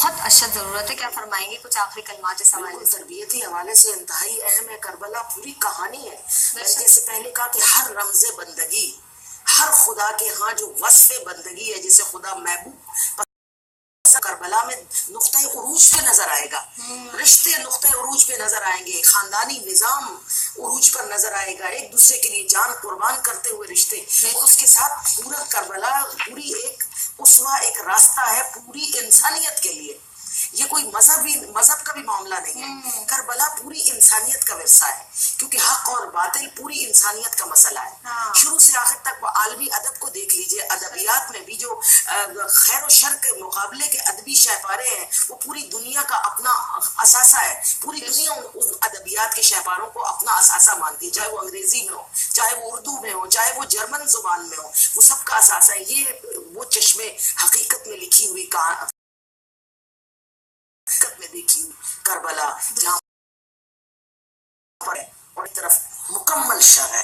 بہت اشد ضرورت ہے. کیا فرمائیں گے کچھ آخری کلمات اس حوالے سے؟ تربیتی حوالے سے انتہائی اہم ہے. کربلا پوری کہانی ہے. میں نے جیسے پہلے کہا کہ ہر رمز بندگی، ہر خدا کے ہاں جو وصف بندگی ہے، جسے خدا محبوب کربلا میں نقطۂ عروج پہ نظر آئے گا، رشتے نقطۂ عروج پہ نظر آئیں گے، خاندانی نظام عروج پر نظر آئے گا، ایک دوسرے کے لیے جان قربان کرتے ہوئے رشتے، اور اس کے ساتھ پورا کربلا پوری ایک اسوہ، ایک راستہ ہے پوری انسانیت کے لیے. یہ کوئی مذہب کا بھی معاملہ نہیں ہے. کربلا پوری انسانیت کا ورثہ ہے، کیونکہ حق اور باطل پوری انسانیت کا مسئلہ ہے. شروع سے آخر تک عالمی ادب کو دیکھ لیجئے، ادبیات میں بھی جو خیر و شر کے مقابلے کے ادبی شہپارے ہیں، وہ پوری دنیا کا اپنا اثاثہ ہے. پوری دنیا ان ادبیات کے شہپاروں کو اپنا اثاثہ مانتی ہے، چاہے وہ انگریزی میں ہو، چاہے وہ اردو میں ہو، چاہے وہ جرمن زبان میں ہو، وہ سب کا اثاثہ ہے. یہ وہ چشمے حقیقت میں لکھی ہوئی میں دیکھی کربلا، جہاں پر اور ایک طرف مکمل شر ہے.